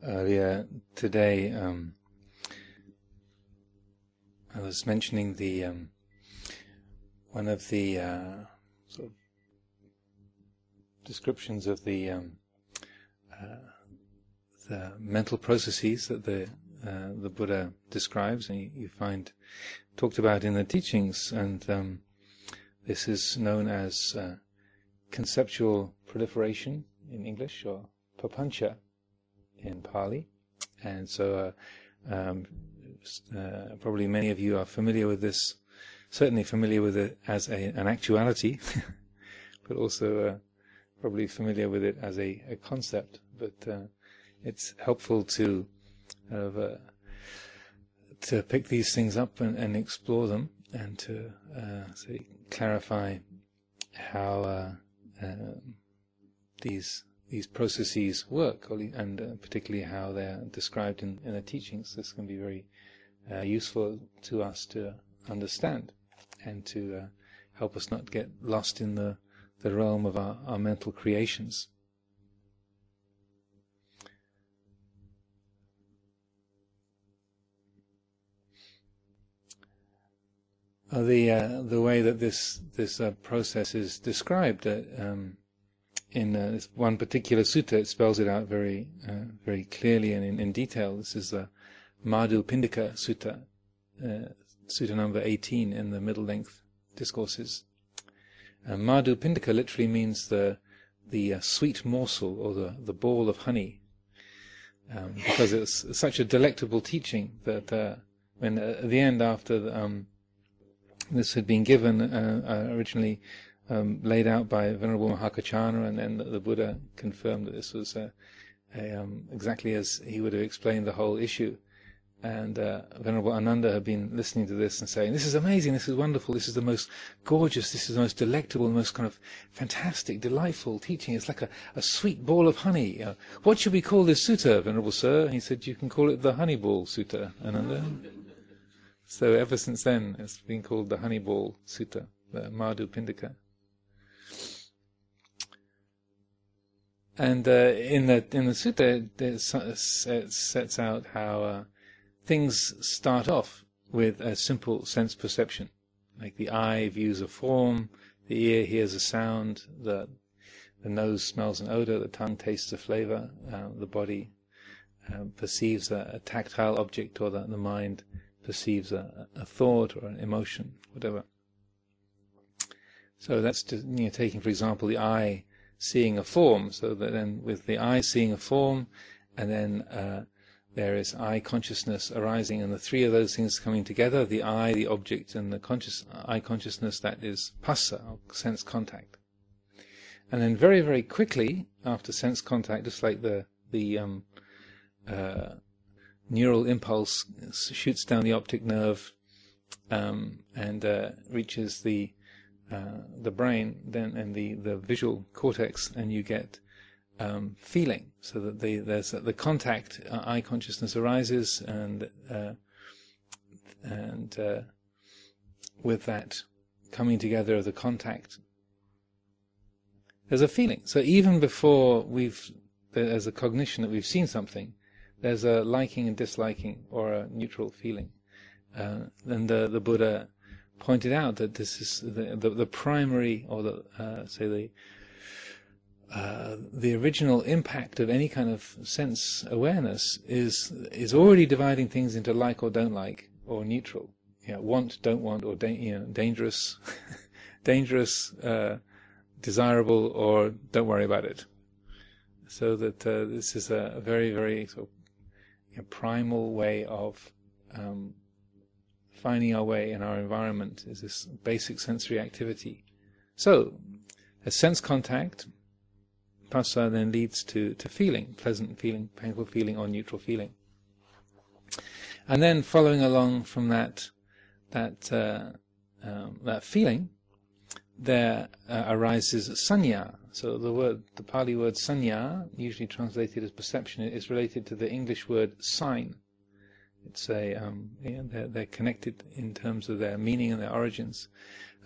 earlier today, I was mentioning the one of the sort of descriptions of the mental processes that the Buddha describes, and you find talked about in the teachings, and this is known as Conceptual Proliferation in English, or Papanca in Pali. And so probably many of you are familiar with this, certainly familiar with it as an actuality, but also probably familiar with it as a concept. But it's helpful to pick these things up and explore them, and to clarify how these processes work, and particularly how they're described in the teachings. This can be very useful to us to understand, and to help us not get lost in the realm of our mental creations. The way that this process is described in this one particular sutta, it spells it out very clearly and in detail. This is the Madhu Pindika Sutta, sutta number 18 in the middle length discourses. Madhu Pindika literally means the sweet morsel, or the ball of honey, because it's such a delectable teaching that when at the end, after this had been given, originally laid out by Venerable Mahakachana, and then the Buddha confirmed that this was exactly as he would have explained the whole issue. And Venerable Ananda had been listening to this and saying, "This is amazing, this is wonderful, this is the most gorgeous, this is the most delectable, the most kind of fantastic, delightful teaching. It's like a sweet ball of honey. What should we call this sutta, Venerable Sir?" He said, "You can call it the Honey Ball Sutta, Ananda." So ever since then, it's been called the Honey Ball Sutta, the Madhu Pindika. And in the sutta, it sets out how things start off with a simple sense perception, like the eye views a form, the ear hears a sound, the nose smells an odor, the tongue tastes a flavor, the body perceives a tactile object, or the mind perceives a thought or an emotion, whatever. So that's just, taking, for example, the eye seeing a form. So that then with the eye seeing a form, and then there is eye consciousness arising, and the three of those things coming together, the eye, the object, and the eye consciousness, that is phassa, or sense contact. And then very, very quickly after sense contact, just like the neural impulse shoots down the optic nerve and reaches the brain, then, and the visual cortex, and you get feeling. So that there's the contact, eye consciousness arises, and with that coming together of the contact, there's a feeling. So even before there's a cognition that we've seen something, there's a liking and disliking, or a neutral feeling. And the Buddha pointed out that this is the primary, or the original impact of any kind of sense awareness is already dividing things into like or don't like, or neutral. Want, don't want, or dangerous, desirable, or don't worry about it. So that this is a very, very sort of primal way of finding our way in our environment, is this basic sensory activity. So, a sense contact, phassa, then leads to feeling, pleasant feeling, painful feeling, or neutral feeling. And then following along from that feeling, there arises sanya. So the Pali word sanya, usually translated as perception, is related to the English word sign. It's they're connected in terms of their meaning and their origins.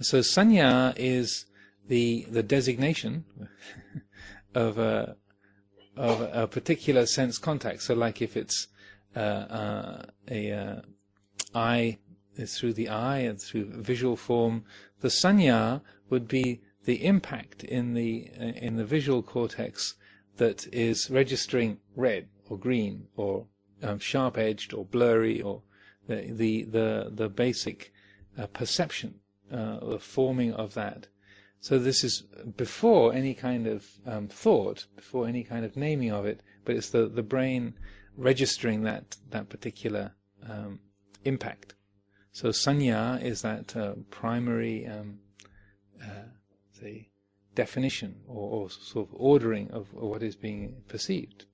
So sanya is the designation of a particular sense contact. So, like if it's eye is through the eye and through visual form, the sanya would be the impact in the visual cortex that is registering red or green or sharp-edged or blurry, or the basic perception, the forming of that. So this is before any kind of thought, before any kind of naming of it, but it's the brain registering that particular impact. So sanya is that primary say definition or sort of ordering of what is being perceived.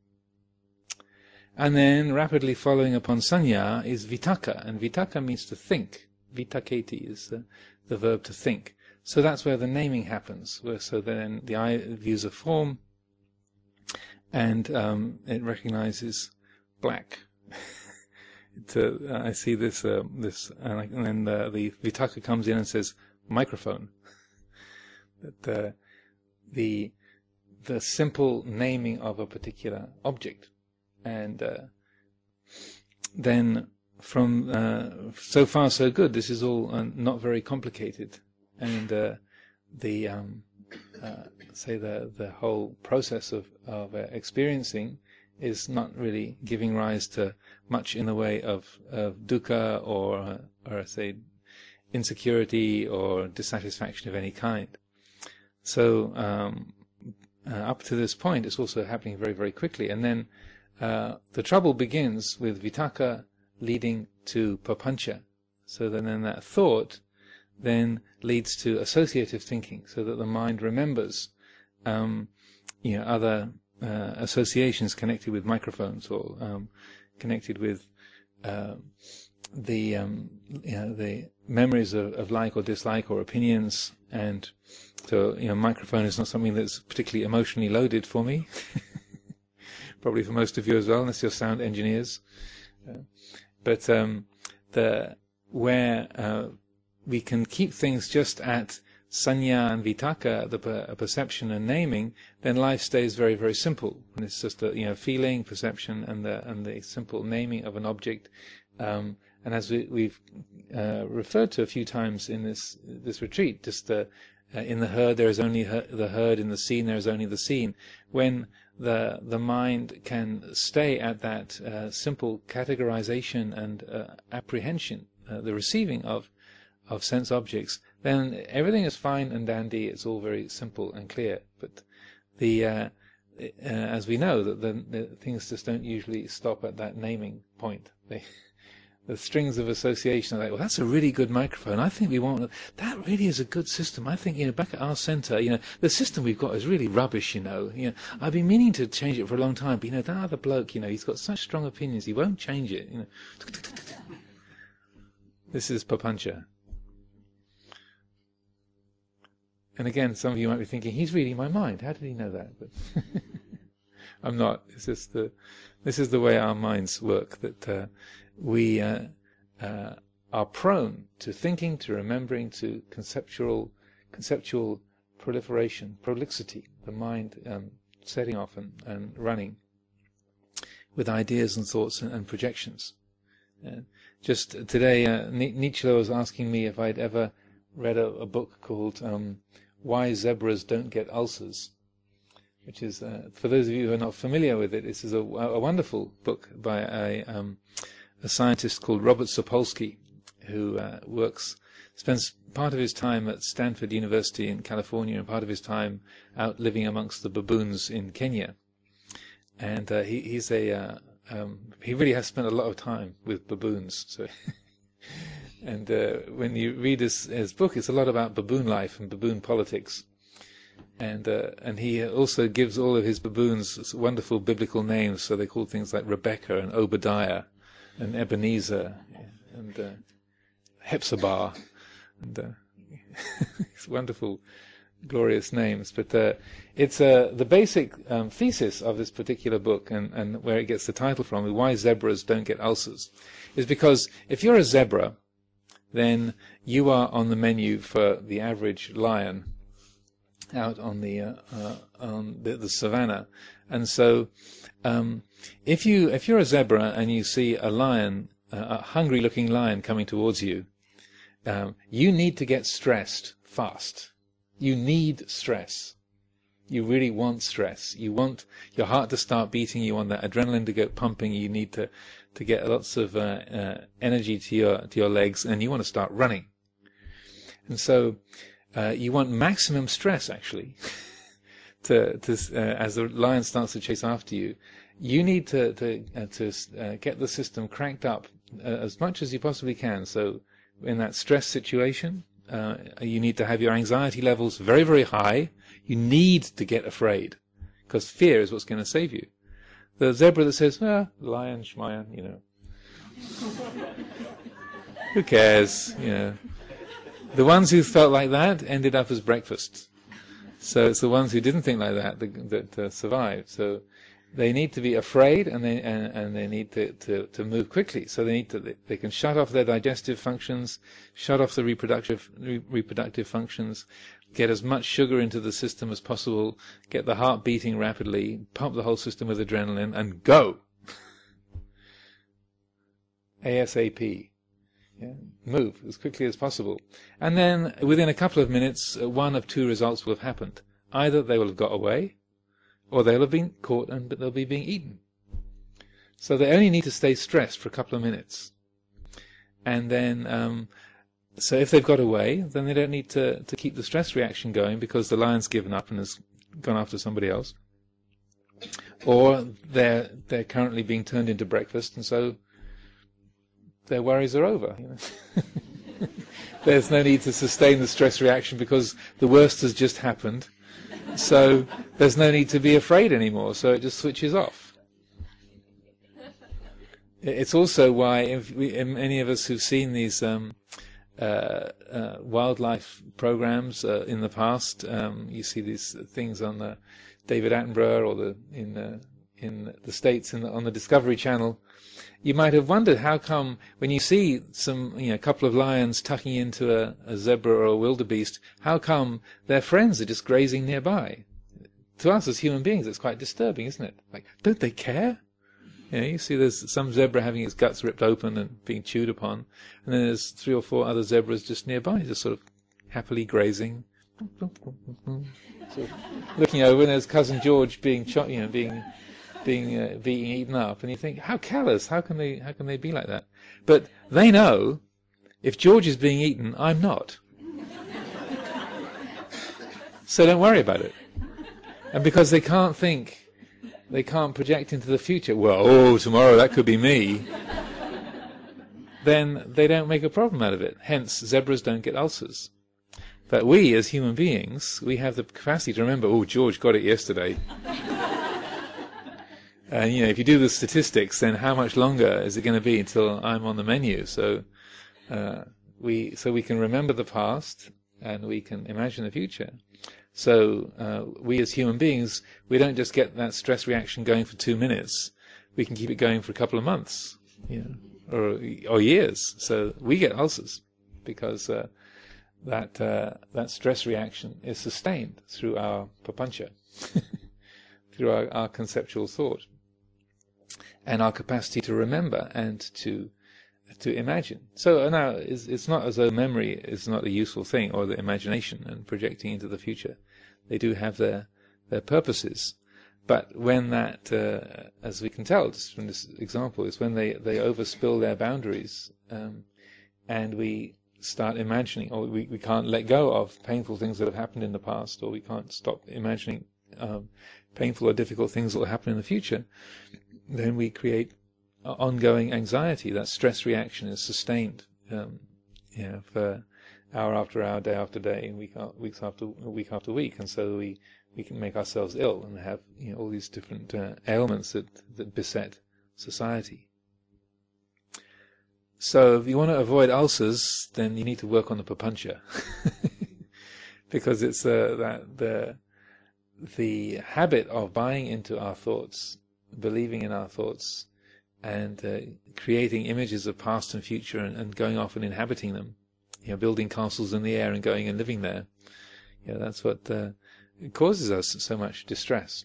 And then rapidly following upon sanya is vitakka, and vitakka means to think. Vitaketi is the verb to think. So that's where the naming happens. So then the eye views a form, and it recognizes black. I see this, and then the vitakka comes in and says microphone. That the simple naming of a particular object, and then from so far so good. This is all not very complicated, and say the whole process of experiencing is not really giving rise to much in the way of dukkha or say insecurity or dissatisfaction of any kind. So up to this point, it's also happening very, very quickly, and then the trouble begins with vitakka leading to papancha. So then that thought then leads to associative thinking, so that the mind remembers other associations connected with microphones, or connected with the memories of like or dislike or opinions. And so microphone is not something that's particularly emotionally loaded for me. Probably for most of you as well, unless you're sound engineers. But where we can keep things just at sanya and vitakka, the perception and naming, then life stays very, very simple. And it's just a feeling, perception, and the simple naming of an object. And as we've referred to a few times in this retreat, just in the herd there is only the herd, in the scene there is only the scene. When the mind can stay at that simple categorization and apprehension, the receiving of sense objects, then everything is fine and dandy. It's all very simple and clear. But as we know, that the things just don't usually stop at that naming point. The strings of association are like, well, that's a really good microphone. I think we want that. Really is a good system. I think back at our centre, the system we've got is really rubbish. I've been meaning to change it for a long time, but that other bloke, he's got such strong opinions, he won't change it. This is papancha. And again, some of you might be thinking, he's reading my mind. How did he know that? But I'm not. It's just this is the way our minds work. That we are prone to thinking, to remembering, to conceptual proliferation, prolixity. The mind setting off and running with ideas and thoughts and projections. Just today, Nietzsche was asking me if I'd ever read a book called Why Zebras Don't Get Ulcers, which is, for those of you who are not familiar with it, this is a wonderful book by a scientist called Robert Sapolsky, who spends part of his time at Stanford University in California and part of his time out living amongst the baboons in Kenya. And he really has spent a lot of time with baboons. So and when you read his book, it's a lot about baboon life and baboon politics. And he also gives all of his baboons wonderful biblical names. So they call things like Rebecca and Obadiah and Ebenezer and Hepzibah, and it's wonderful, glorious names. But it's the basic thesis of this particular book, and where it gets the title from, Why Zebras Don't Get Ulcers, is because if you're a zebra, then you are on the menu for the average lion. out on the savannah. And so if you're a zebra and you see a lion, a hungry looking lion coming towards you, you need to get stressed fast. You need stress. You really want stress. You want your heart to start beating. You want that adrenaline to go pumping. You need to get lots of energy to your legs, and you want to start running. And so you want maximum stress, actually, as the lion starts to chase after you. You need to get the system cranked up as much as you possibly can. So in that stress situation, you need to have your anxiety levels very, very high. You need to get afraid, because fear is what's going to save you. The zebra that says, lion, schmayan, who cares, The ones who felt like that ended up as breakfast. So it's the ones who didn't think like that survived. So they need to be afraid, and they need to move quickly. So they can shut off their digestive functions, shut off the reproductive functions, get as much sugar into the system as possible, get the heart beating rapidly, pump the whole system with adrenaline, and go. ASAP. Yeah, move as quickly as possible. And then within a couple of minutes, one of two results will have happened. Either they will have got away, or they'll have been caught and they'll be being eaten. So they only need to stay stressed for a couple of minutes. And then, so if they've got away, then they don't need to keep the stress reaction going, because the lion's given up and has gone after somebody else. Or they're currently being turned into breakfast, and so their worries are over. There's no need to sustain the stress reaction because the worst has just happened. So there's no need to be afraid anymore. So it just switches off. It's also why any of us who've seen these wildlife programs in the past, you see these things on the David Attenborough or in the States on the Discovery Channel. You might have wondered how come when you see a couple of lions tucking into a zebra or a wildebeest, how come their friends are just grazing nearby? To us as human beings, it's quite disturbing, isn't it? Like, don't they care? You see there's some zebra having its guts ripped open and being chewed upon, and then there's 3 or 4 other zebras just nearby, just sort of happily grazing, sort of looking over, and there's cousin George being shot, being eaten up, and you think, how callous? How can they be like that? But they know, if George is being eaten, I'm not. So don't worry about it. And because they can't think, they can't project into the future. Well, tomorrow that could be me. Then they don't make a problem out of it. Hence, zebras don't get ulcers. But we, as human beings, we have the capacity to remember, George got it yesterday. And if you do the statistics, then how much longer is it going to be until I'm on the menu? So we can remember the past and we can imagine the future. So we as human beings, we don't just get that stress reaction going for 2 minutes. We can keep it going for a couple of months, or years. So we get ulcers because that stress reaction is sustained through our papanca, through our conceptual thought, and our capacity to remember and to imagine. So now it's not as though memory is not a useful thing, or the imagination and projecting into the future. They do have their purposes. But when that, as we can tell just from this example, is when they overspill their boundaries, and we start imagining, or we can't let go of painful things that have happened in the past, or we can't stop imagining painful or difficult things that will happen in the future, then we create ongoing anxiety. That stress reaction is sustained, for hour after hour, day after day, and week after week, and so we can make ourselves ill and have all these different ailments that beset society. So if you want to avoid ulcers, then you need to work on the papanca, because it's the habit of buying into our thoughts, believing in our thoughts, and creating images of past and future, and going off and inhabiting them, building castles in the air and going and living there. That's what causes us so much distress.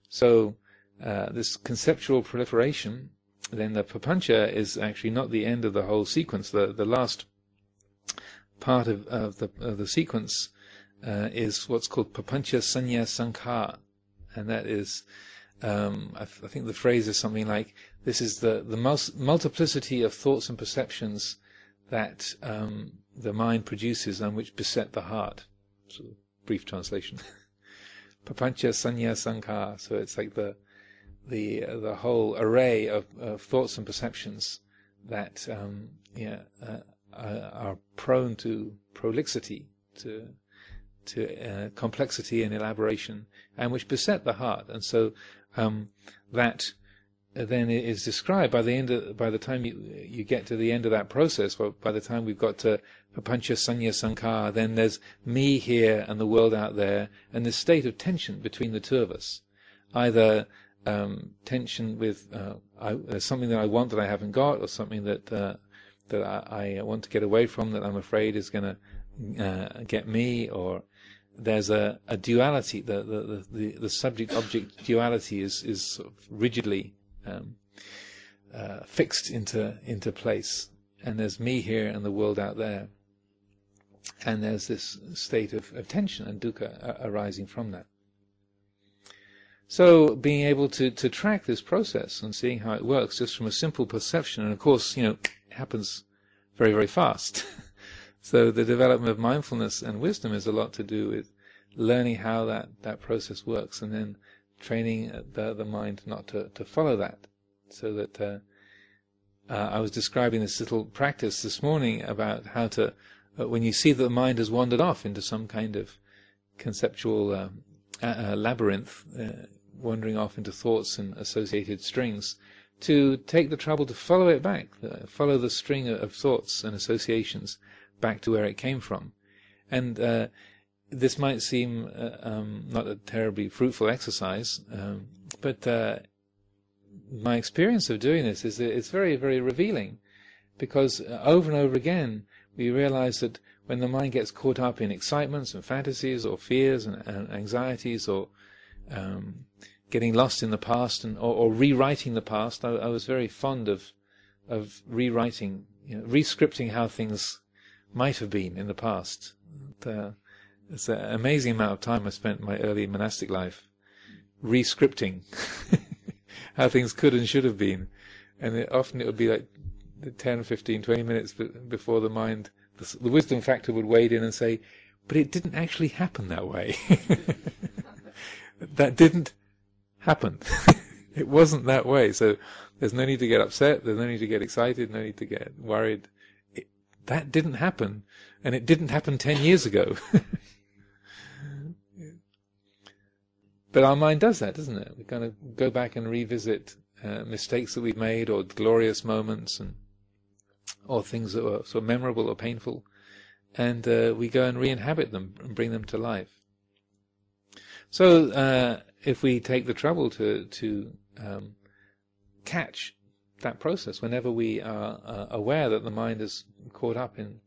So this conceptual proliferation, then the papancha, is actually not the end of the whole sequence. The last part of the sequence is what's called papancha sanya sankhara, and that is, I think the phrase is something like, this is the multiplicity of thoughts and perceptions that the mind produces and which beset the heart. Sort of brief translation. Papancha sanya sankhara. So it's like the whole array of thoughts and perceptions that are prone to prolixity, to complexity and elaboration, and which beset the heart. And so that then is described by the time you get to the end of that process. Well, by the time we've got to papancha sanya sankhara, then there's me here and the world out there, and this state of tension between the two of us, either tension with something that I want that I haven't got, or something that I want to get away from that I'm afraid is going to get me, or there's a duality. The subject-object duality is sort of rigidly fixed into place, and there's me here and the world out there, and there's this state of tension and dukkha arising from that. So being able to track this process and seeing how it works just from a simple perception, and of course, it happens very, very fast. So the development of mindfulness and wisdom is a lot to do with learning how that process works, and then training the mind not to follow that. So that I was describing this little practice this morning about how to, when you see that the mind has wandered off into some kind of conceptual labyrinth, wandering off into thoughts and associated strings, to take the trouble to follow it back, follow the string of thoughts and associations back to where it came from. And this might seem not a terribly fruitful exercise, but my experience of doing this is that it's very, very revealing, because over and over again we realize that when the mind gets caught up in excitements and fantasies or fears and anxieties, or getting lost in the past or rewriting the past, I was very fond of rewriting, re-scripting how things might have been in the past. It's an amazing amount of time I spent in my early monastic life re-scripting how things could and should have been, and often it would be like 10, 15, 20 minutes before the mind, the wisdom factor would wade in and say, but it didn't actually happen that way. That didn't happen. It wasn't that way. So there's no need to get upset, there's no need to get excited, no need to get worried. That didn't happen, and it didn't happen 10 years ago. But our mind does that, doesn't it? We kind of go back and revisit mistakes that we've made, or glorious moments, or things that were sort of memorable or painful, and we go and re-inhabit them and bring them to life. So if we take the trouble to catch that process whenever we are aware that the mind is caught up in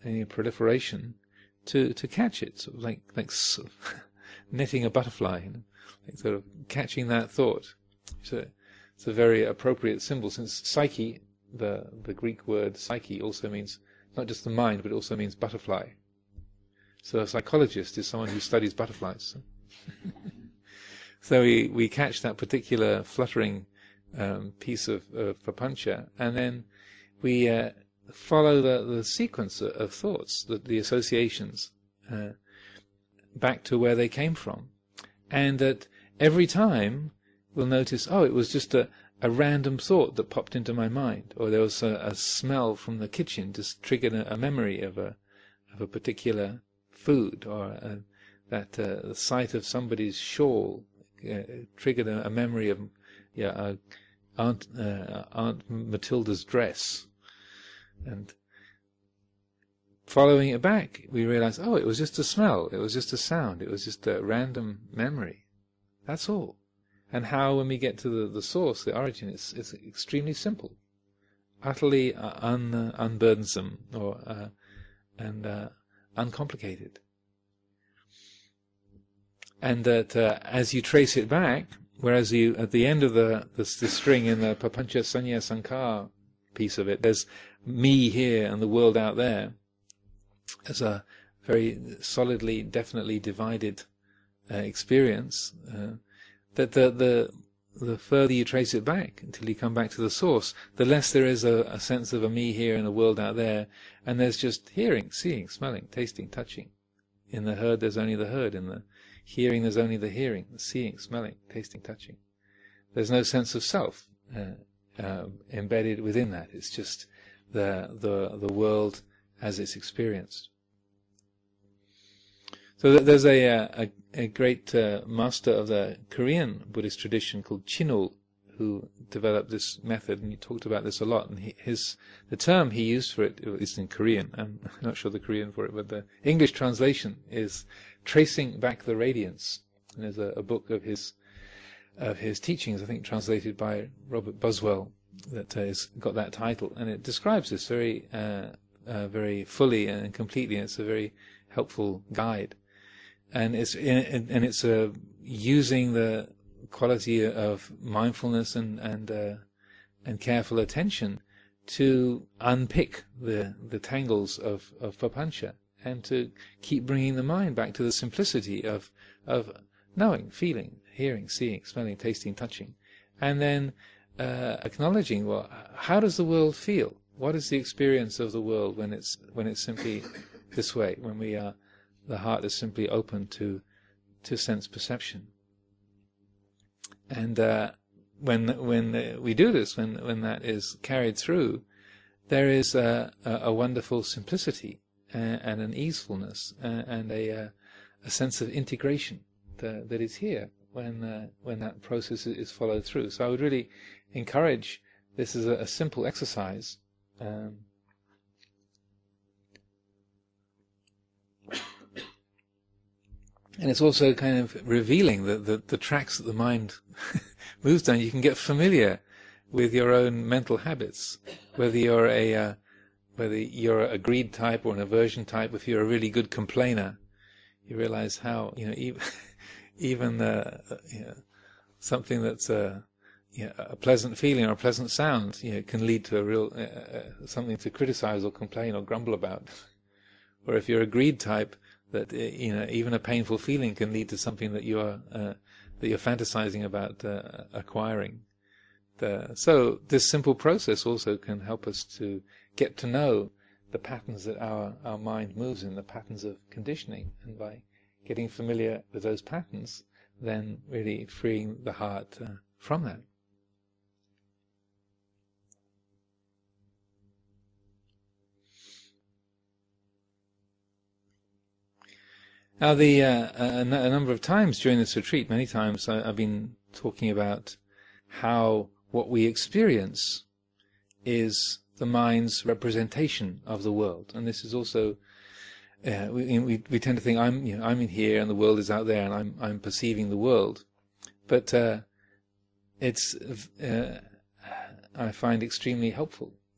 a proliferation, to catch it, sort of like sort of knitting a butterfly, like sort of catching that thought. So it's a very appropriate symbol, since psyche, the Greek word psyche, also means not just the mind, but it also means butterfly. So a psychologist is someone who studies butterflies. So we catch that particular fluttering piece of papancha, and then we follow the sequence of thoughts, the associations, back to where they came from. And that every time we'll notice, it was just a random thought that popped into my mind, or there was a smell from the kitchen just triggered a memory of a particular food, or that the sight of somebody's shawl triggered a memory of Aunt Matilda's dress. And following it back, we realize, it was just a smell, it was just a sound, it was just a random memory. That's all. And how, when we get to the source, the origin, it's extremely simple, utterly unburdensome, and uncomplicated. and that as you trace it back, whereas you at the end of the string in the Papancha Sanya Sankar piece of it, there's me here and the world out there, as a very solidly, definitely divided experience. That the further you trace it back until you come back to the source, the less there is a sense of a me here and a world out there, and there's just hearing, seeing, smelling, tasting, touching. In the heard there's only the heard, in the hearing there's only the hearing, the seeing, smelling, tasting, touching. There's no sense of self embedded within that. It's just the world as it's experienced. So there's a great master of the Korean Buddhist tradition called Chinul, who developed this method, and he talked about this a lot. And the term he used for it is in Korean. I'm not sure the Korean for it, but the English translation is tracing back the radiance. And there's a book of his teachings, I think translated by Robert Buswell, that has got that title, and it describes this very fully and completely. And it's a very helpful guide. And it's using the quality of mindfulness and careful attention to unpick the tangles of papancha, and to keep bringing the mind back to the simplicity of knowing, feeling, hearing, seeing, smelling, tasting, touching, and then acknowledging, well, how does the world feel? What is the experience of the world when it's simply this way, when we are the heart is simply open to sense perception? And when we do this, when that is carried through, there is a wonderful simplicity and an easefulness and a sense of integration that is here when that process is followed through. So I would really encourage this as a simple exercise. And it's also kind of revealing the tracks that the mind moves down. You can get familiar with your own mental habits, whether you're a greed type or an aversion type. If you're a really good complainer, you realize how even something that's a pleasant feeling or a pleasant sound can lead to a real something to criticize or complain or grumble about. Or if you're a greed type, that even a painful feeling can lead to something that you're fantasizing about acquiring. So this simple process also can help us to get to know the patterns that our mind moves in, the patterns of conditioning, and by getting familiar with those patterns, then really freeing the heart from that. Now, a number of times during this retreat, many times I've been talking about how what we experience is the mind's representation of the world, and this is also we tend to think I'm in here and the world is out there and I'm perceiving the world, but it's I find extremely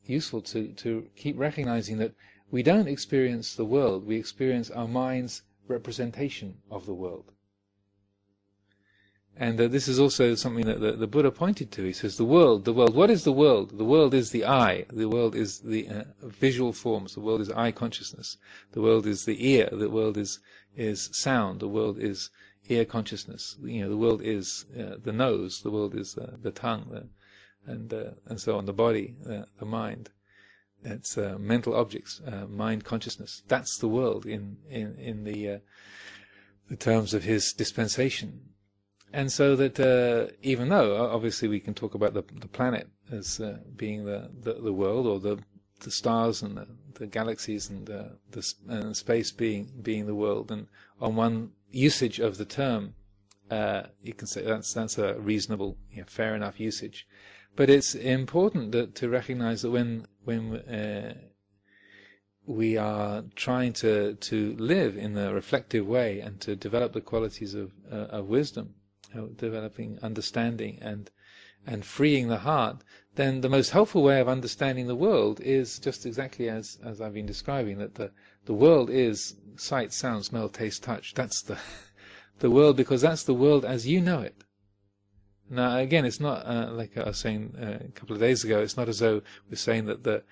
useful to keep recognizing that we don't experience the world; we experience our mind's representation of the world. And this is also something that the Buddha pointed to. He says, the world, what is the world? The world is the eye. The world is the visual forms. The world is eye consciousness. The world is the ear. The world is sound. The world is ear consciousness. The world is the nose. The world is the tongue, and so on. The body, the mind. It's mental objects, mind consciousness. That's the world in the terms of his dispensation. And so that even though obviously we can talk about the planet as being the world, or the stars and the galaxies and space being the world, and on one usage of the term, you can say that's a reasonable, fair enough usage. But it's important to recognize that when we are trying to live in a reflective way and to develop the qualities of wisdom, developing understanding and freeing the heart, then the most helpful way of understanding the world is just exactly as I've been describing, that the world is sight, sound, smell, taste, touch. That's the world because that's the world as you know it. Now, again, it's not like I was saying a couple of days ago. It's not as though we're saying that the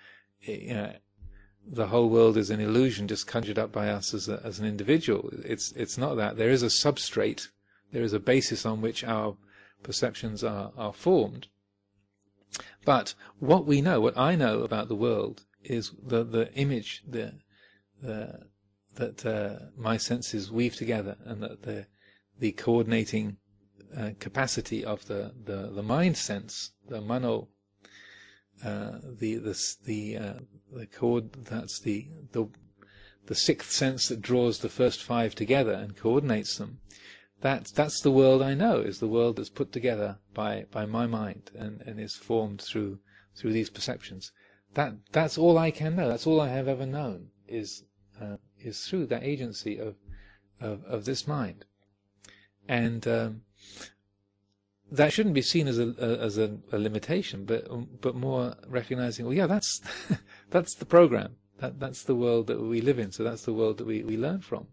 whole world is an illusion just conjured up by us as an individual. It's not that. There is a substrate. There is a basis on which our perceptions are formed. But what we know, what I know about the world, is the image that my senses weave together, and that the coordinating capacity of the mind sense, the mano, the sixth sense that draws the first five together and coordinates them. That's the world I know, is the world that's put together by my mind and is formed through these perceptions. That's all I can know. That's all I have ever known is through that agency of this mind, and that shouldn't be seen as a limitation, but more recognizing, well, yeah, that's that's the program. That's the world that we live in. So that's the world that we learn from,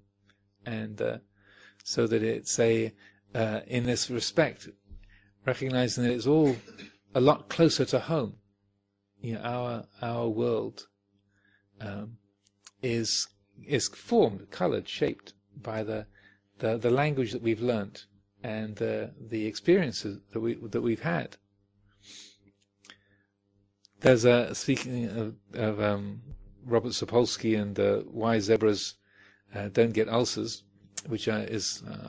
and so that it's in this respect, recognizing that it's all a lot closer to home. Our world is formed, coloured, shaped by the language that we've learnt and the experiences that we've had. There's speaking of Robert Sapolsky and Why Zebras Don't Get Ulcers, which I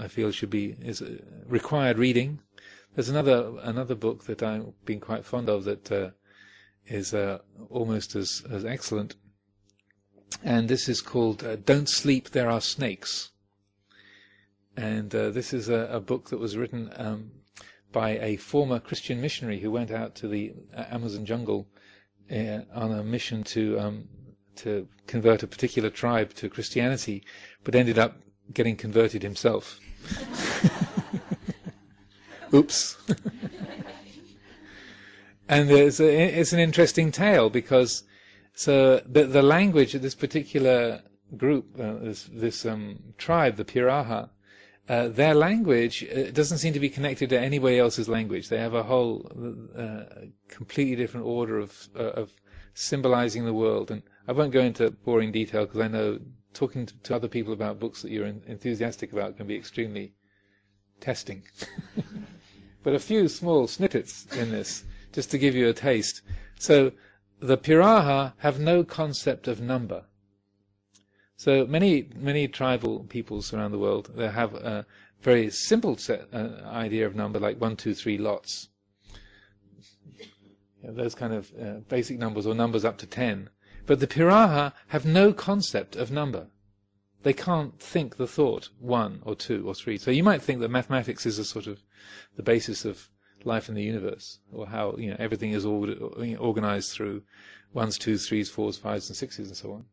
feel is required reading. There's another book that I've been quite fond of that is almost as excellent, and this is called Don't Sleep, There Are Snakes. And this is a book that was written by a former Christian missionary who went out to the Amazon jungle on a mission to convert a particular tribe to Christianity, but ended up getting converted himself. Oops. And it's an interesting tale, because the language of this particular group, this tribe, the Piraha, their language doesn't seem to be connected to anybody else's language. They have a whole completely different order of symbolizing the world. And I won't go into boring detail, because I know talking to other people about books that you're enthusiastic about can be extremely testing. But a few small snippets in this, just to give you a taste. So the Piraha have no concept of number. So many tribal peoples around the world, they have a very simple idea of number, like 1, 2, 3 lots. Those kind of basic numbers, or numbers up to 10. But the Piraha have no concept of number. They can't think the thought 1 or 2 or 3. So you might think that mathematics is a sort of the basis of life in the universe, or how everything is organized through 1s, 2s, 3s, 4s, 5s, and 6s, and so on.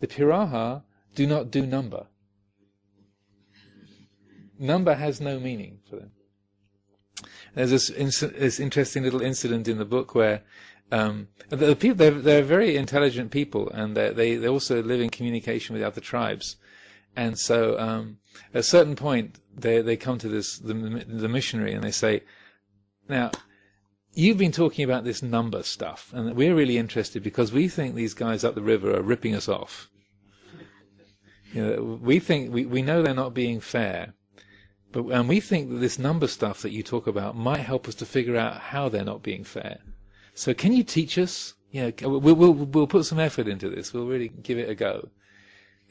The Piraha do not do number. Number has no meaning for them. There's this interesting little incident in the book where the people, they're very intelligent people, and they also live in communication with other tribes. And so at a certain point they come to the missionary, and they say, now, you've been talking about this number stuff, and we're really interested because we think these guys up the river are ripping us off. We think we know they're not being fair, and we think that this number stuff that you talk about might help us to figure out how they're not being fair. So can you teach us? We'll put some effort into this. We'll really give it a go.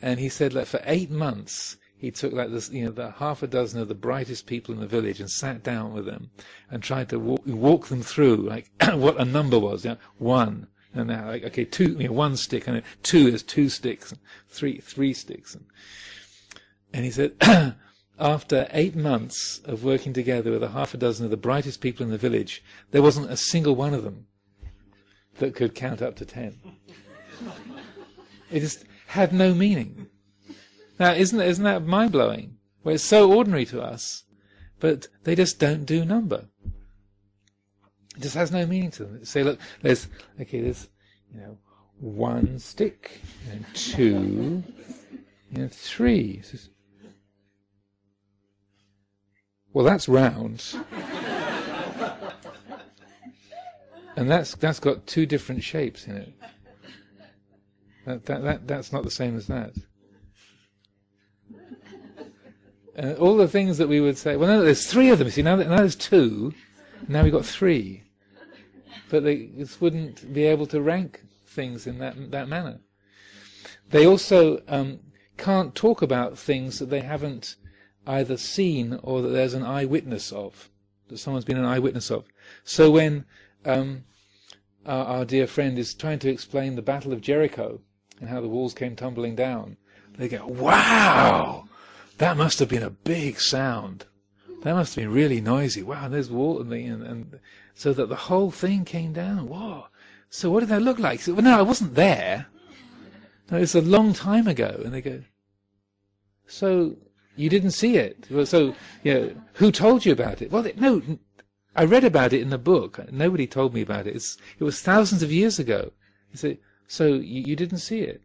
And he said that for 8 months he took the half a dozen of the brightest people in the village and sat down with them and tried to walk them through what a number was. 1, and now okay, 2, 1 stick, and 2 is 2 sticks, and 3 sticks, and he said after 8 months of working together with a half a dozen of the brightest people in the village, there wasn't a single one of them that could count up to 10. It just had no meaning. Now, isn't that mind-blowing? Well, it's so ordinary to us, but they just don't do number. It just has no meaning to them. Say, look, there's 1 stick, and 2, 3. well, that's round. And that's got two different shapes in it. That's not the same as that. All the things that we would say, well, no, there's three of them. You see, now there's two, now we've got three. But they just wouldn't be able to rank things in that manner. They also can't talk about things that they haven't either seen or that there's an eyewitness of, that someone's been an eyewitness of. So when our dear friend is trying to explain the Battle of Jericho and how the walls came tumbling down, they go, wow, that must have been a big sound. That must have been really noisy. Wow, there's wall, and so that the whole thing came down. Whoa. So what did that look like? So, well, no, I wasn't there. No, it's a long time ago. And they go, so you didn't see it? Well, so, who told you about it? Well, no, I read about it in the book. Nobody told me about it. It was thousands of years ago. You say, so you didn't see it?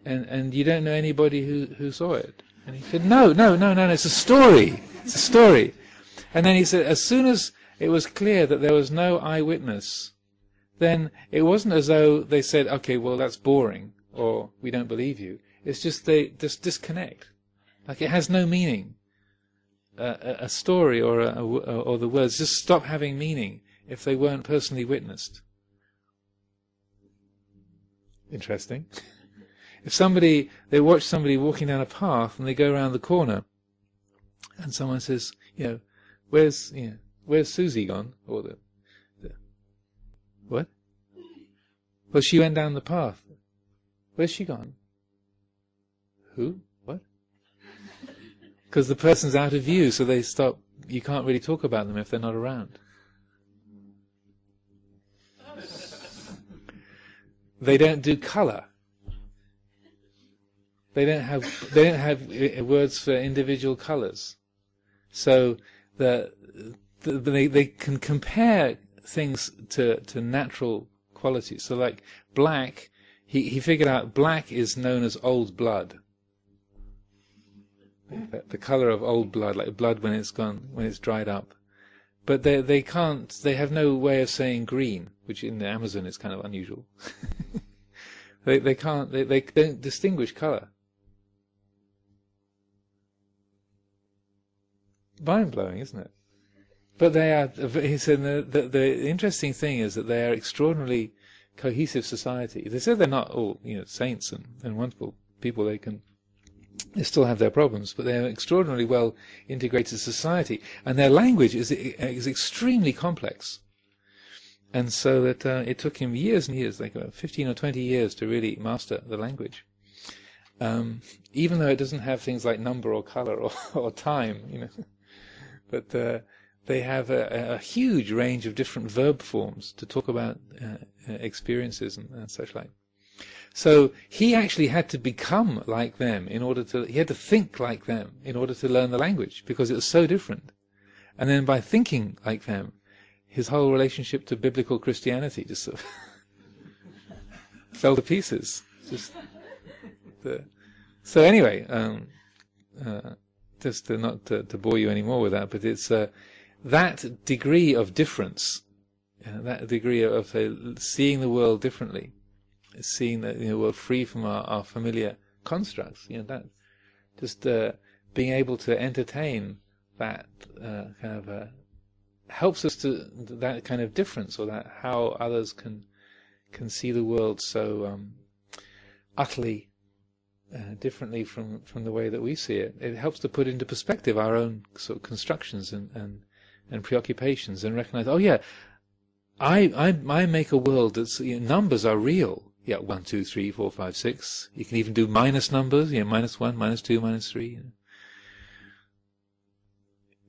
And you don't know anybody who saw it? And he said, no, it's a story. It's a story. And then he said, as soon as it was clear that there was no eyewitness, then it wasn't as though they said, okay, well, that's boring, or we don't believe you. It's just they just disconnect. Like, it has no meaning. A story or the words just stop having meaning if they weren't personally witnessed. Interesting. If they watch somebody walking down a path and they go around the corner, and someone says, where's Susie gone? Or the what? Well, she went down the path. Where's she gone? Who? What? Because the person's out of view, so they stop. You can't really talk about them if they're not around. They don't do colour. They don't have words for individual colours. So they can compare things to natural qualities. So like black, he figured out black is known as old blood. The colour of old blood, like blood when it's dried up. But they have no way of saying green, which in the Amazon is kind of unusual. they don't distinguish colour. Mind-blowing, isn't it? But they are, he said, the interesting thing is that they are extraordinarily cohesive society. They said they're not all, saints and wonderful people. They still have their problems, but they're extraordinarily well integrated society, and their language is extremely complex. And so that it took him years and years, like about 15 or 20 years, to really master the language. Even though it doesn't have things like number or color or time, but they have a huge range of different verb forms to talk about experiences and such like. So he actually had to become like them he had to think like them in order to learn the language, because it was so different. And then by thinking like them, his whole relationship to biblical Christianity just sort of fell to pieces. So anyway, just not to bore you anymore with that, but it's that degree of difference, that degree of seeing the world differently, seeing the world free from our familiar constructs. That just being able to entertain that kind of helps us to that kind of difference, or that how others can see the world so utterly differently from the way that we see it. It helps to put into perspective our own sort of constructions and preoccupations, and recognize, oh yeah, I make a world that's numbers are real. Yeah, 1, 2, 3, 4, 5, 6. You can even do minus numbers. -1, -2, -3.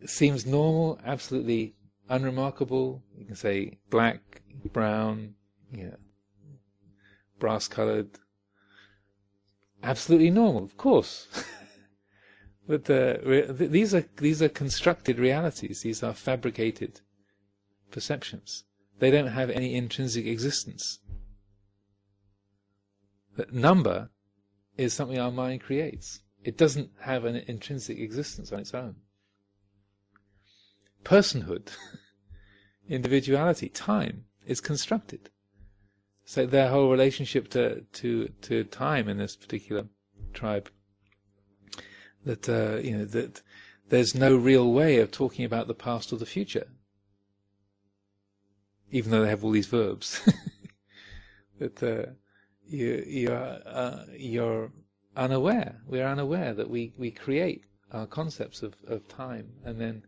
It seems normal, absolutely unremarkable. You can say black, brown, brass-coloured. Absolutely normal, of course. But these are constructed realities. These are fabricated perceptions. They don't have any intrinsic existence. That number is something our mind creates. It doesn't have an intrinsic existence on its own. personhood, individuality, time, is constructed. So their whole relationship to time in this particular tribe, that that there's no real way of talking about the past or the future, even though they have all these verbs. That you're unaware. We're unaware that we create our concepts of time and then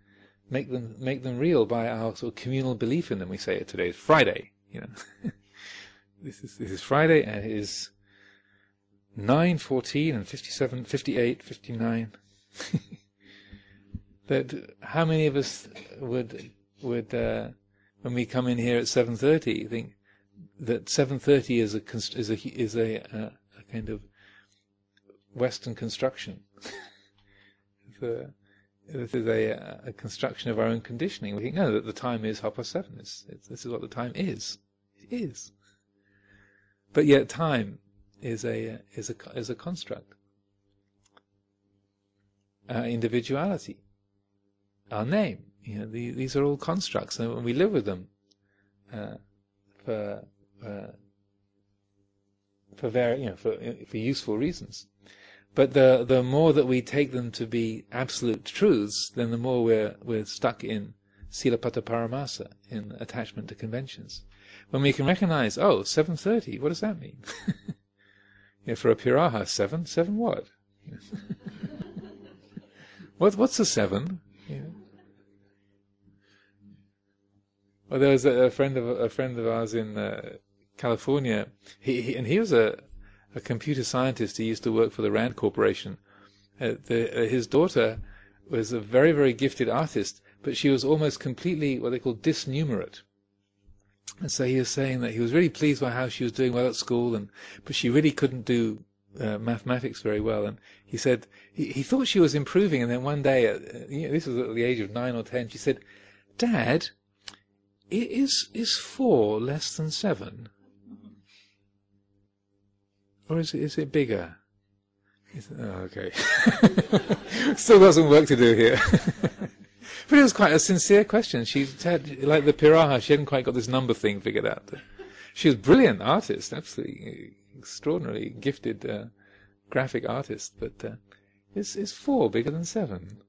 make them real by our sort of communal belief in them. We say today is Friday. This is Friday, and it is 9:14 and 57, 58, 59. That how many of us would when we come in here at 7:30 think that 7:30 is a kind of Western construction? This is a construction of our own conditioning. We think, no, that the time is 7:30. This is what the time is. It is. But yet time is a construct. Individuality, our name, these are all constructs, and we live with them for useful reasons. But the more that we take them to be absolute truths, then the more we're stuck in silapata paramasa, in attachment to conventions. When we can recognize, 7:30, what does that mean? For a piraha, seven what? What's a seven? Well, there was a friend of ours in California. He was a computer scientist. He used to work for the Rand Corporation. His daughter was a very, very gifted artist, but she was almost completely what they call disnumerate. And so he was saying that he was really pleased by how she was doing well at school, but she really couldn't do mathematics very well. And he said he thought she was improving, and then one day, this was at the age of 9 or 10, she said, "Dad, is 4 less than 7? Or is it bigger?" He said, "Oh, okay." Still got some work to do here. But it was quite a sincere question. She had, like the piraha, she hadn't quite got this number thing figured out. She was a brilliant artist, absolutely extraordinarily gifted graphic artist, but is 4 bigger than 7?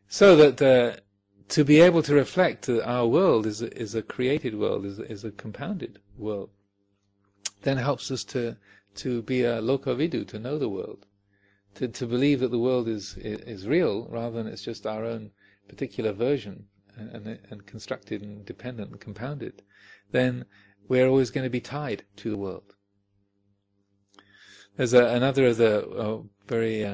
So that to be able to reflect that our world is a created world, is a compounded world, then helps us to be a lokavidu, to know the world. To believe that the world is real, rather than it's just our own particular version and constructed and dependent and compounded, then we're always going to be tied to the world. There's another of the very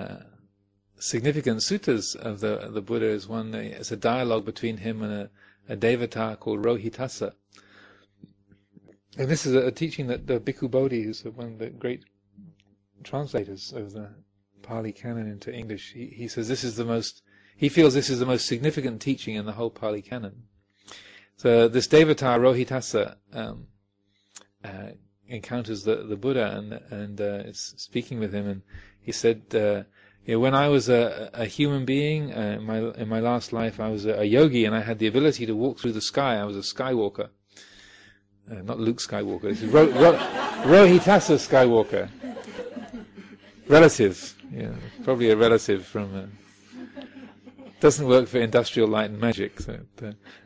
significant suttas of the Buddha is one. It's a dialogue between him and a devata called Rohitassa, and this is a teaching that the Bhikkhu Bodhi, who's one of the great translators of the Pali Canon into English, he says he feels this is the most significant teaching in the whole Pali Canon. So this devata Rohitassa encounters the Buddha and is speaking with him, and he said, when I was a human being in my last life, I was a yogi, and I had the ability to walk through the sky. I was a skywalker, not Luke Skywalker. This is Rohitassa Skywalker. Relative, probably a relative from. Doesn't work for industrial light and magic. So,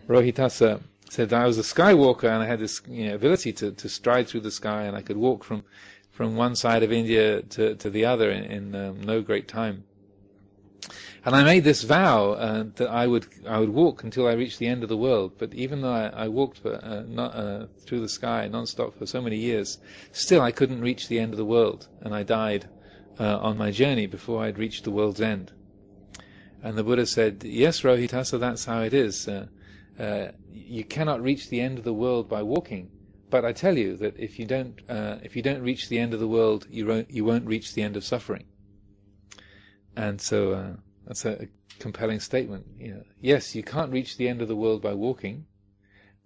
Rohitassa said I was a skywalker, and I had this ability to stride through the sky, and I could walk from one side of India to the other in no great time. And I made this vow that I would walk until I reached the end of the world. But even though I walked through the sky non-stop for so many years, still I couldn't reach the end of the world, and I died on my journey before I'd reached the world's end. And the Buddha said, "Yes, Rohitassa, that's how it is. You cannot reach the end of the world by walking. But I tell you that if you don't reach the end of the world, you won't reach the end of suffering." And so that's a compelling statement. Yes, you can't reach the end of the world by walking,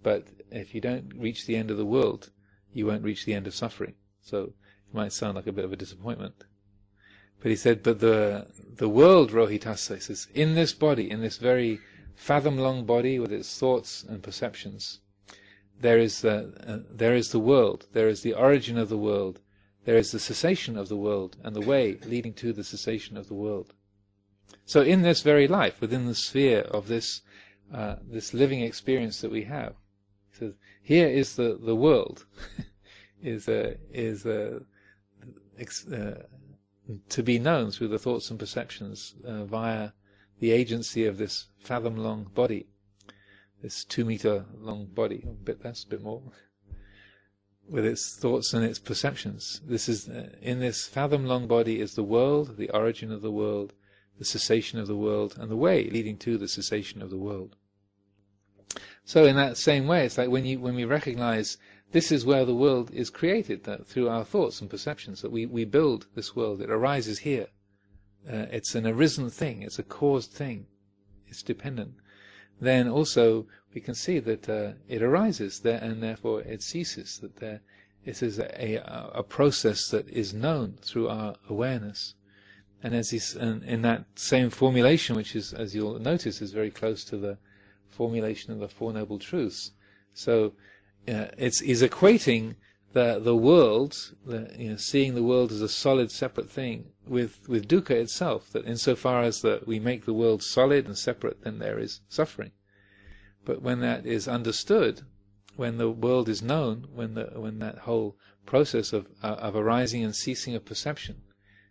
but if you don't reach the end of the world, you won't reach the end of suffering. So it might sound like a bit of a disappointment. But he said, but the world, Rohitassa, he says, in this body, in this very fathom-long body with its thoughts and perceptions, there is the world, there is the origin of the world, there is the cessation of the world, and the way leading to the cessation of the world. So in this very life, within the sphere of this living experience that we have, so here is the world, to be known through the thoughts and perceptions via the agency of this fathom-long body, this 2-meter-long body, that's a bit more, with its thoughts and its perceptions. This is in this fathom-long body is the world, the origin of the world, the cessation of the world, and the way leading to the cessation of the world. So in that same way, it's like when we recognize this is where the world is created, that through our thoughts and perceptions, that we build this world, it arises here. It's an arisen thing, it's a caused thing, it's dependent. Then also we can see that it arises there and therefore it ceases, that it is a process that is known through our awareness. And in that same formulation, which is, as you'll notice, is very close to the formulation of the Four Noble Truths. So he's equating the world, seeing the world as a solid, separate thing, with dukkha itself. That insofar as we make the world solid and separate, then there is suffering. But when that is understood, when the world is known, when that whole process of arising and ceasing of perception,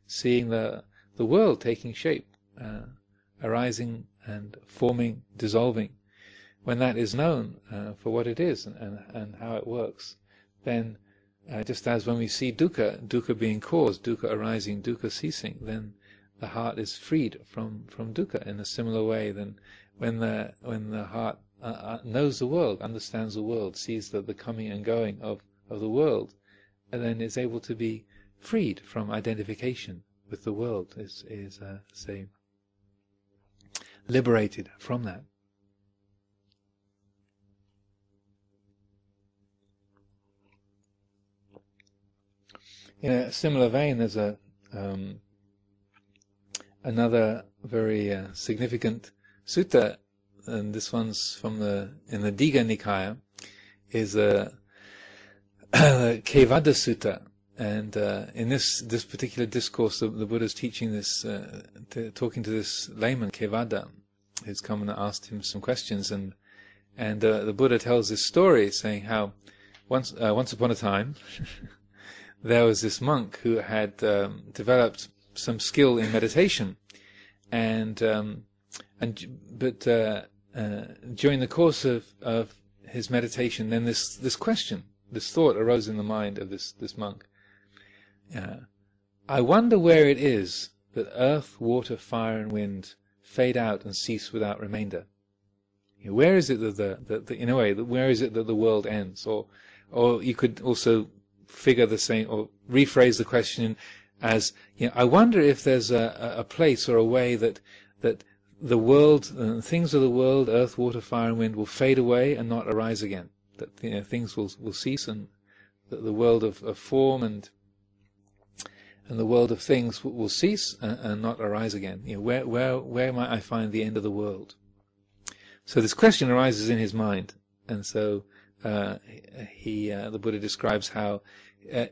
seeing the world taking shape, arising and forming, dissolving, when that is known for what it is and how it works, then just as when we see dukkha being caused, dukkha arising, dukkha ceasing, then the heart is freed from dukkha in a similar way than when the heart knows the world, understands the world, sees the coming and going of the world, and then is able to be freed from identification with the world, is say, liberated from that. In a similar vein, there's another very significant sutta, and this one's in the Digha Nikaya, is a Kevada Sutta. And in this particular discourse, the Buddha's teaching this, talking to this layman, Kevada, who's come and asked him some questions, and the Buddha tells this story, saying how once upon a time there was this monk who had developed some skill in meditation, but during the course of his meditation, then this question, this thought arose in the mind of this monk. I wonder where it is that earth, water, fire, and wind fade out and cease without remainder. Where is it that in a way, where is it that the world ends? Or you could also figure the same, or rephrase the question as, I wonder if there's a place or a way that the world, things of the world, earth, water, fire, and wind, will fade away and not arise again. That things will cease, and that the world of form and the world of things will cease and not arise again. Where might I find the end of the world? So this question arises in his mind, and so the Buddha describes how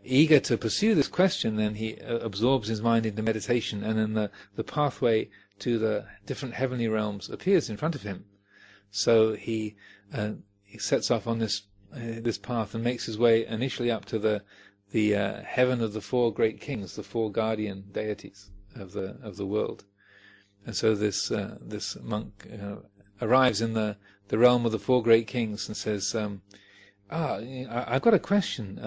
eager to pursue this question, then he absorbs his mind into meditation, and then the pathway to the different heavenly realms appears in front of him. So he sets off on this path and makes his way initially up to the heaven of the four great kings, the four guardian deities of the world. And so this monk arrives in the realm of the four great kings and says, I've got a question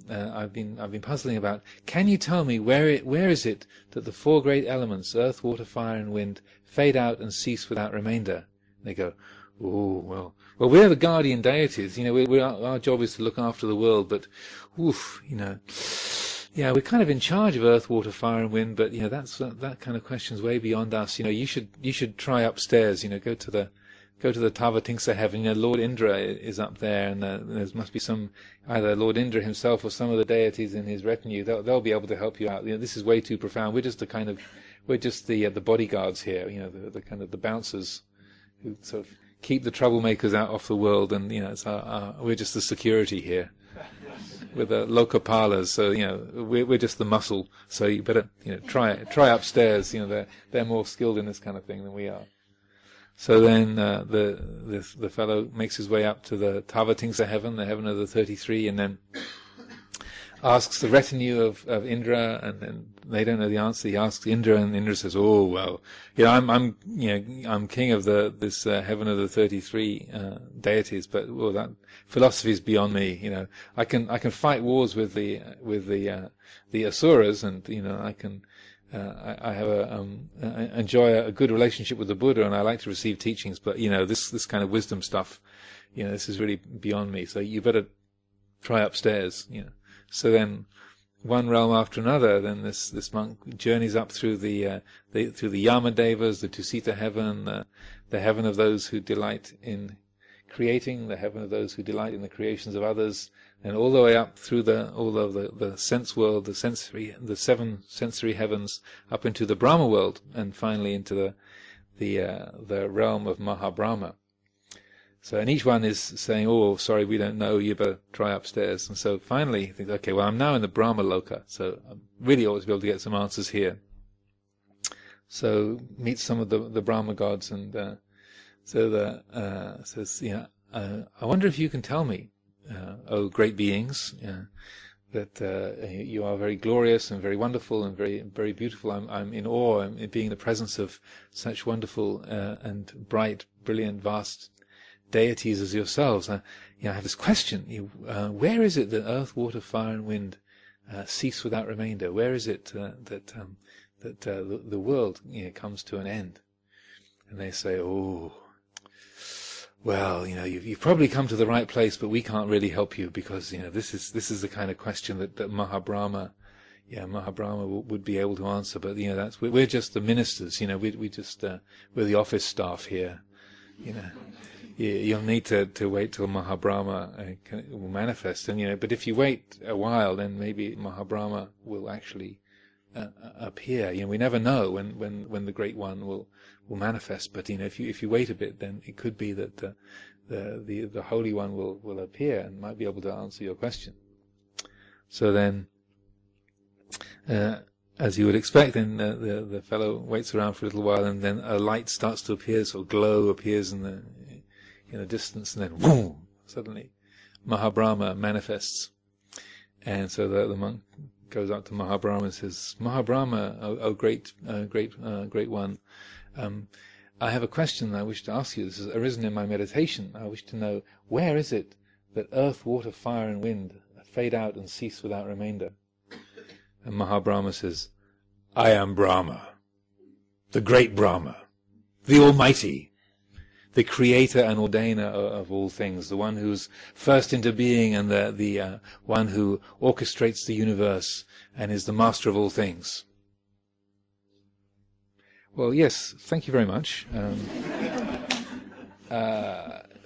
I've been puzzling about. Can you tell me where is it that the four great elements, earth, water, fire, and wind, fade out and cease without remainder? They go, well, we're the guardian deities. Our job is to look after the world, but we're kind of in charge of earth, water, fire, and wind. But that kind of question's way beyond us. You should try upstairs. Go to go to the Tavatimsa heaven, Lord Indra is up there, and there must be either Lord Indra himself or some of the deities in his retinue. They'll be able to help you out. This is way too profound. We're just the bodyguards here. The kind of the bouncers who sort of keep the troublemakers out off the world, and we're just the security here. We're the lokapalas, so we're just the muscle. So you better try upstairs. They're more skilled in this kind of thing than we are. So then the fellow makes his way up to the Tavatimsa heaven, the heaven of the 33, and then asks the retinue of Indra, and then they don't know the answer. He asks Indra, and Indra says, "Oh well, I'm king of this heaven of the 33 deities, but that philosophy is beyond me. I can fight wars with the asuras, and I can." I have enjoy a good relationship with the Buddha, and I like to receive teachings. But this kind of wisdom stuff, this is really beyond me. So you better try upstairs. So then, one realm after another, then this monk journeys up through the Yamadevas, the Tusita heaven, the heaven of those who delight in creating, the heaven of those who delight in the creations of others. And all the way up through the sense world, the 7 sensory heavens, up into the Brahma world, and finally into the realm of Mahabrahma. So, and each one is saying, "Oh, sorry, we don't know. You better try upstairs." And so finally, he thinks, "Okay, well, I'm now in the Brahma Loka, so I really ought to be able to get some answers here." So meets some of the Brahma gods, and says, "I wonder if you can tell me, O great beings, that you are very glorious and very wonderful and very, very beautiful. I'm in awe in being in the presence of such wonderful and bright, brilliant, vast deities as yourselves. I have this question: where is it that earth, water, fire, and wind cease without remainder? Where is it that the world comes to an end?" And they say, "Oh, well, you've probably come to the right place, but we can't really help you, because this is the kind of question that Mahabrahma would be able to answer. But we're just the ministers. We're the office staff here. You'll need to wait till Mahabrahma will manifest. And but if you wait a while, then maybe Mahabrahma will actually appear. We never know when the Great One will manifest. But if you wait a bit, then it could be that the Holy One will appear and might be able to answer your question." So then, as you would expect, then the fellow waits around for a little while, and then a light starts to appear, sort of glow appears in the distance, and then boom! Suddenly, Mahabrahma manifests, and so the monk goes up to Mahabrahma and says, "Mahabrahma, O great one, I have a question I wish to ask you. This has arisen in my meditation. I wish to know, where is it that earth, water, fire, and wind fade out and cease without remainder?" And Mahabrahma says, "I am Brahma, the great Brahma, the Almighty, the creator and ordainer of all things, the one who's first into being, and the one who orchestrates the universe and is the master of all things." Well, yes, thank you very much.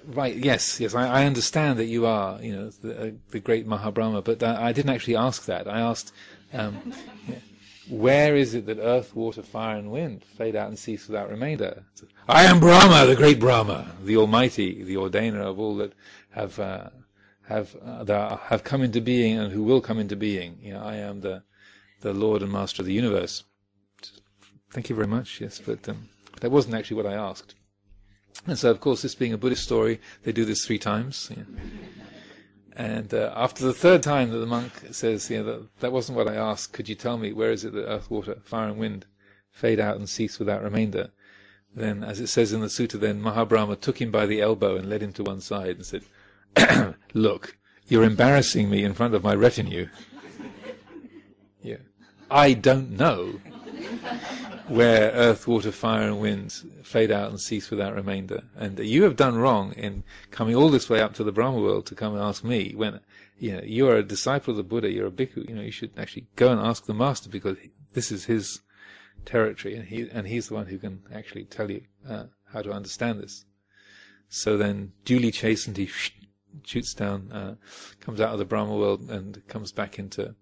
Right, yes, I understand that you are, the great Mahabrahma, but I didn't actually ask that. I asked, where is it that earth, water, fire, and wind fade out and cease without remainder? "I am Brahma, the great Brahma, the Almighty, the ordainer of all that have come into being and who will come into being. I am the Lord and Master of the universe." Thank you very much. Yes, but that wasn't actually what I asked. And so, of course, this being a Buddhist story, they do this 3 times. And after the 3rd time that the monk says, that wasn't what I asked, could you tell me, where is it that earth, water, fire, and wind fade out and cease without remainder? Then, as it says in the sutta, then Mahabrahma took him by the elbow and led him to one side and said, "Look, you're embarrassing me in front of my retinue. I don't know where earth, water, fire, and wind fade out and cease without remainder. And you have done wrong in coming all this way up to the Brahma world to come and ask me, when you are a disciple of the Buddha, you're a bhikkhu. You should actually go and ask the master, because this is his territory, and he's the one who can actually tell you how to understand this." So then, duly chastened, he shoots down, comes out of the Brahma world and comes back into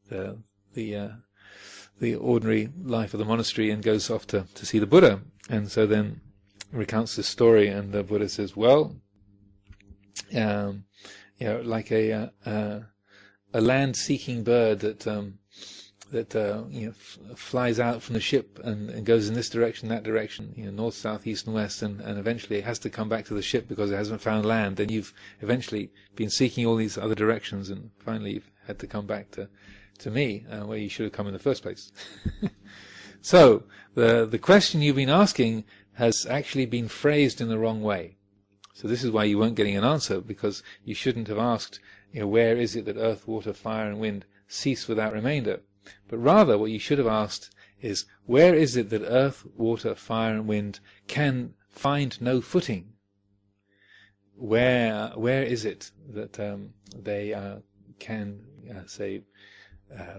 the ordinary life of the monastery and goes off to see the Buddha. And so then recounts this story, and the Buddha says, well, like a land-seeking bird that flies out from the ship and goes in this direction, that direction, north, south, east, and west, and eventually it has to come back to the ship because it hasn't found land. Then you've eventually been seeking all these other directions, and finally you've had to come back to me, where you should have come in the first place. So the question you've been asking has actually been phrased in the wrong way. So this is why you weren't getting an answer, because you shouldn't have asked, where is it that earth, water, fire, and wind cease without remainder? But rather what you should have asked is, where is it that earth, water, fire, and wind can find no footing? Where is it that they can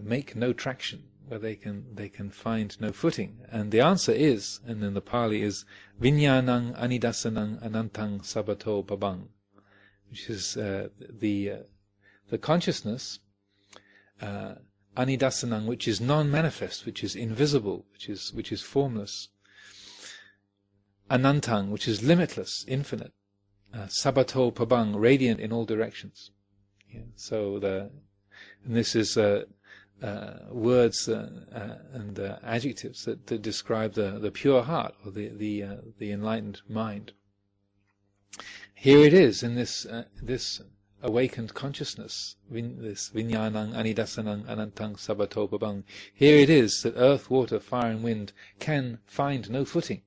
make no traction, where they can find no footing? And the answer is, and then the Pali is, Vinyanang anidasanang anantang sabato babang, which is the consciousness, anidasanang, which is non-manifest, which is invisible, which is formless, anantang, which is limitless, infinite, sabato pabang, radiant in all directions. And this is words and adjectives that describe the pure heart, or the enlightened mind. Here it is in this awakened consciousness, this vinyanang anidasanang anantang sabato babang. Here it is that earth, water, fire, and wind can find no footing;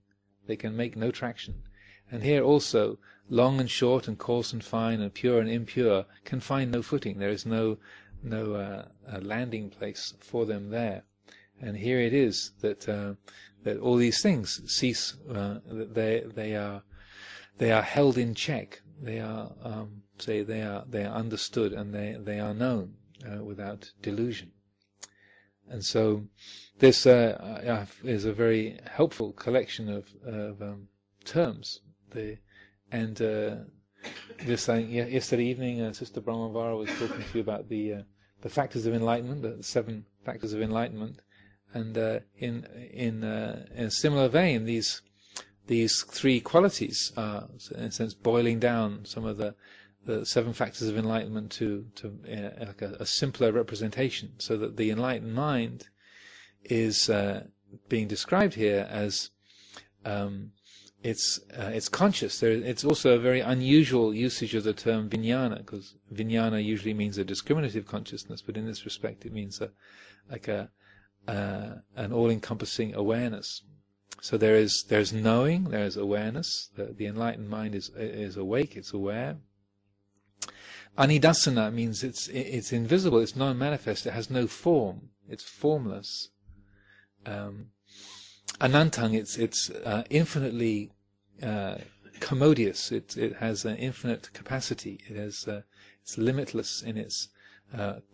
they can make no traction. And here also, long and short, and coarse and fine, and pure and impure can find no footing. There is no landing place for them there. And here it is that all these things cease. That they are held in check. They are understood, and they are known without delusion. And so this is a very helpful collection of terms. Yesterday evening, Sister Brahmavara was talking to you about the factors of enlightenment, the 7 factors of enlightenment, and in a similar vein, these 3 qualities are, in a sense, boiling down some of the 7 factors of enlightenment to like a simpler representation, so that the enlightened mind is being described here as it's conscious. It's also a very unusual usage of the term vijnana, because vijnana usually means a discriminative consciousness, but in this respect it means an all-encompassing awareness. So there's knowing, there's awareness. The enlightened mind is awake, it's aware. Anidasana means it's invisible, it's non-manifest, it has no form, it's formless. Anantang, it's infinitely commodious. It has an infinite capacity. It's limitless in its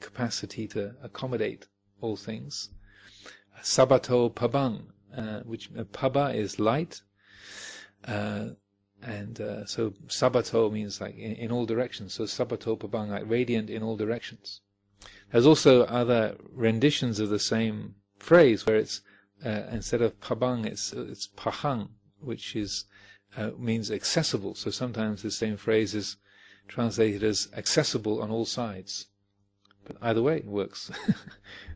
capacity to accommodate all things. Sabato pabang, which paba is light, and so sabato means like in all directions. So sabato pabang, like radiant in all directions. There's also other renditions of the same phrase where it's instead of pabang, it's pahang, which is means accessible. So sometimes the same phrase is translated as accessible on all sides. But either way, it works.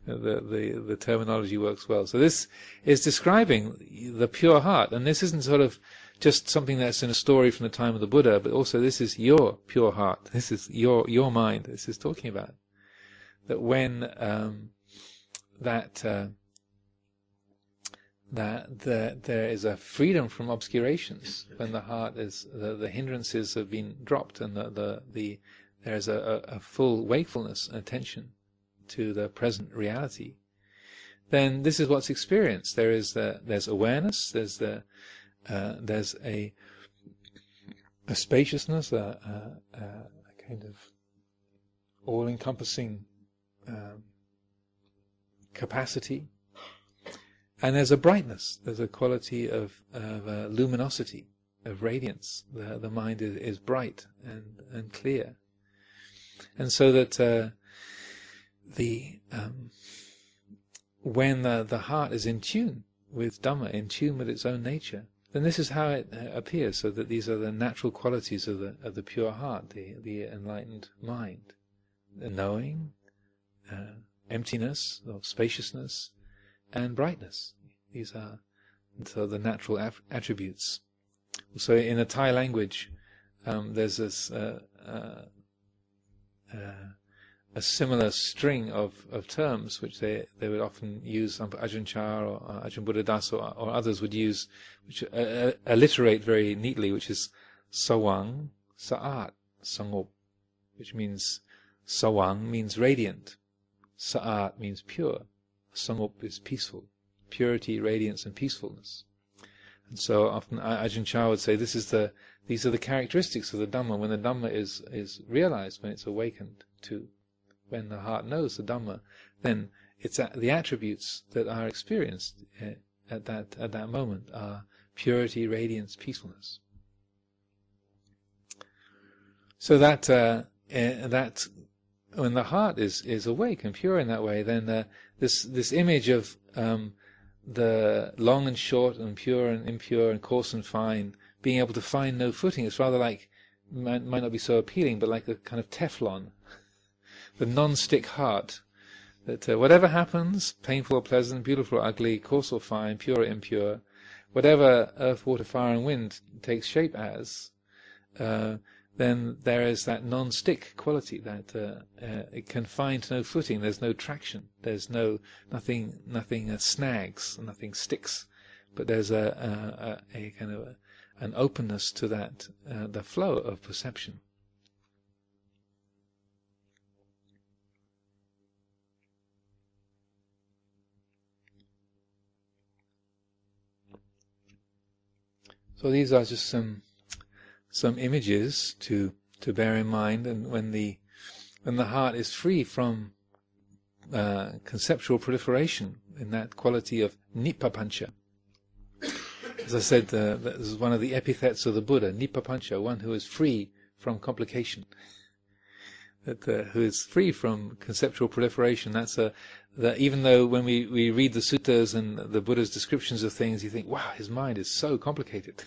the terminology works well. So this is describing the pure heart, and this isn't sort of just something that's in a story from the time of the Buddha, but also this is your pure heart. This is your mind. This is talking about that when that there is a freedom from obscurations, when the heart is the hindrances have been dropped, and there's a full wakefulness and attention to the present reality, then this is what's experienced. There's awareness. There's a spaciousness, a kind of all-encompassing capacity. And there's a brightness, there's a quality of luminosity radiance. The mind is bright and clear, and so that when the heart is in tune with Dhamma, in tune with its own nature, then this is how it appears. So that these are the natural qualities of the pure heart, the enlightened mind, the knowing, emptiness or spaciousness, and brightness. These are the natural attributes. So in the Thai language, there's this a similar string of terms which they would often use. Ajahn Chah or Ajahn Buddhadasa or others would use, which alliterate very neatly, which is sawang, sa'at, sangop, which means sawang means radiant, sa'at means pure, sangop is peaceful, purity, radiance, and peacefulness. And so often Ajahn Chah would say these are the characteristics of the Dhamma. When the Dhamma is realized, when it's awakened to, when the heart knows the Dhamma, then it's the attributes that are experienced at that moment are purity, radiance, peacefulness. So that when the heart is awake and pure in that way, then this image of the long and short and pure and impure and coarse and fine being able to find no footing, it's rather like, might not be so appealing, but like a kind of Teflon, the non-stick heart, that whatever happens, painful or pleasant, beautiful or ugly, coarse or fine, pure or impure, whatever earth, water, fire and wind takes shape as, then there is that non-stick quality, that it can find no footing, there's no traction, there's nothing snags, nothing sticks, but there's a kind of an openness to that, the flow of perception. So these are just some images to bear in mind, and when the heart is free from conceptual proliferation in that quality of nippapancha. As I said, this is one of the epithets of the Buddha, nippapancha, one who is free from complication, who is free from conceptual proliferation. That's that even though when we read the suttas and the Buddha's descriptions of things, you think, wow, his mind is so complicated.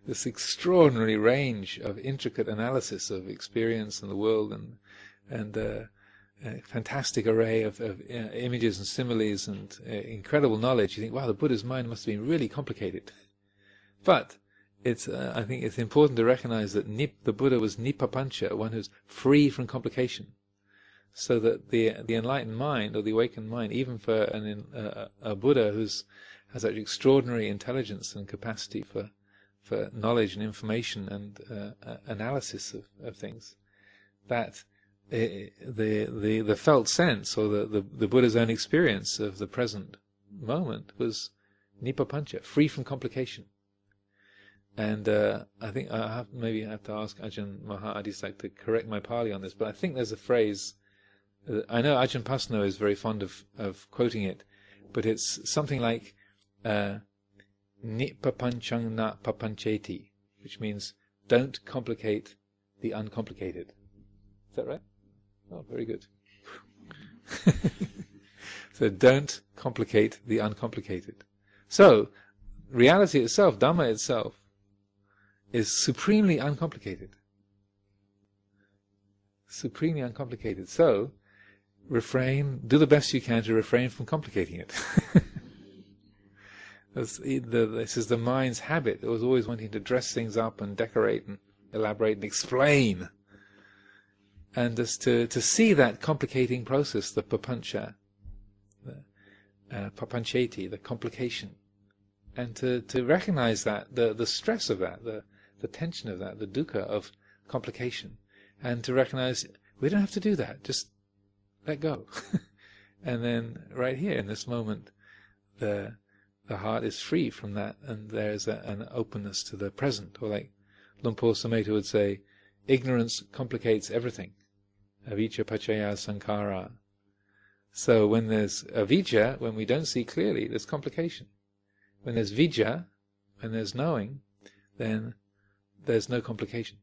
This extraordinary range of intricate analysis of experience and the world, and a fantastic array of images and similes and incredible knowledge. You think, wow, the Buddha's mind must have been really complicated. But I think it's important to recognize that the Buddha was nippapancha, one who's free from complication. So that the enlightened mind, or the awakened mind, even for a Buddha has such extraordinary intelligence and capacity for knowledge and information and analysis of things, that the felt sense, or the Buddha's own experience of the present moment, was nippapancha, free from complication. And I think maybe I have to ask Ajahn Mahādisak to correct my Pali on this, but I think there's a phrase, I know Ajahn Pasno is very fond of quoting it, but it's something like nippapanchang na papancheti, which means don't complicate the uncomplicated. Is that right? Oh, very good. So don't complicate the uncomplicated. So reality itself, Dhamma itself, is supremely uncomplicated. Supremely uncomplicated. So do the best you can to refrain from complicating it. This is the mind's habit. It was always wanting to dress things up and decorate and elaborate and explain. And just to see that complicating process, the papancha, papancheti, the complication, and to recognize that, the stress of that, the tension of that, the dukkha of complication, and to recognize we don't have to do that, just let go. And then right here in this moment, the heart is free from that, and there's an openness to the present. Or like Luang Por Sumedho would say, ignorance complicates everything. Avijja paccaya sankhara. So when there's avijja, when we don't see clearly, there's complication. When there's vijja, when there's knowing, then there's no complication.